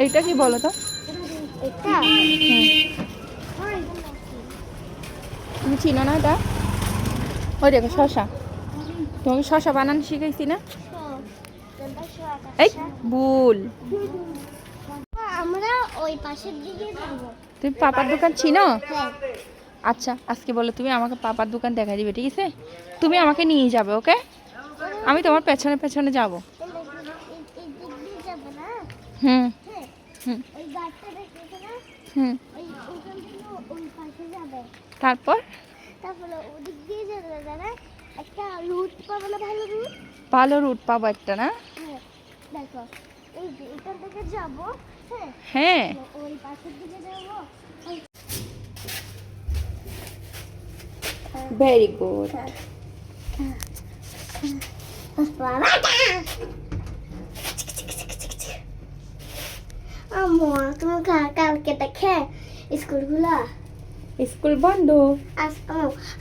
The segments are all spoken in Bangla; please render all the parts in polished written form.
এইটা কি বলো তো? তুমি চিনো না এটা? ওই দেখো শশা। তোমাকে শশা বানানো শিখাইছি না? এই ভুল। আমরা ওই পাশের দিকে যাব। তুমি পাপার দোকান চিনো? হ্যাঁ। আচ্ছা আজকে বলো তুমি আমাকে পাপার দোকান দেখা দিবে, ঠিক আছে? তুমি আমাকে নিয়ে যাবে, ওকে? আমি তোমার পেছনে পেছনে যাব। হুম হুম হুম। তারপর ওদিক দিয়ে যাবে দাদা, একটা রুট পাবো না? ভালো রুট, ভালো রুট পাবো একটা না? হ্যাঁ দেখো এই যে এখান থেকে যাবো। হ্যাঁ হ্যাঁ ওই পাশের দিকে যাবো। Very good. আম্মু তুমি কালকে দেখে স্কুলগুলো স্কুল বন্ধ।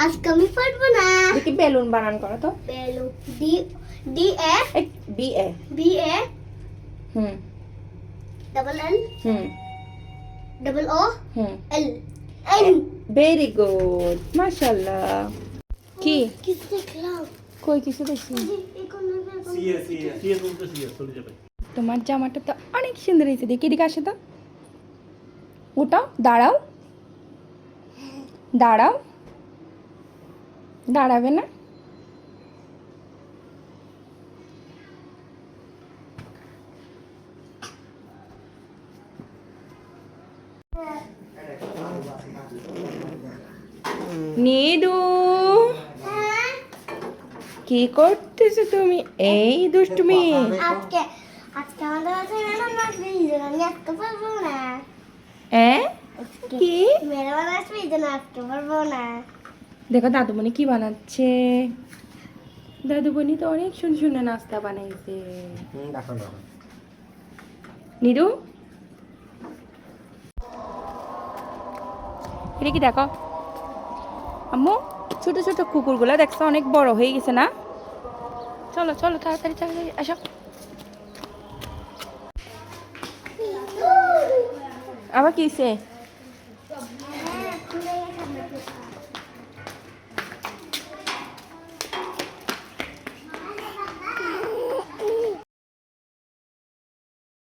আজকে আমি পড়বো না। দেখি বেলুন বানান করো তো। Balloon D D A B A B A hmm double L hmm double O hmm. L N. Very good, মাশাআল্লাহ। কি কিছু দেখলাম? কই কিছু দেখছি? তোমার জামাটা তো অনেক সুন্দর হয়েছে, দেখি এদিকে আসে তো। ওটা দাঁড়াও দাঁড়াও, দাঁড়াবে না? নিদু কি করতেছো তুমি? এই দুষ্টুমি। আজকে আজকে আমাদের আছে ম্যাডাম আসবে, এই জন্য আমি আজকে পারবো না। কি ম্যাডাম আসবে, এই জন্য আজকে পারবো না। দেখো দাদুমণি কি বানাচ্ছে। দাদুমণি তো অনেক সুন্দর সুন্দর নাস্তা বানাইছে। নিদু এটা কি দেখো আম্মু, ছোট ছোট কুকুরগুলো দেখছো অনেক বড় হয়ে গেছে না? চলো চলো তাড়াতাড়ি তাড়াতাড়ি আসো। আবার কি হইছে?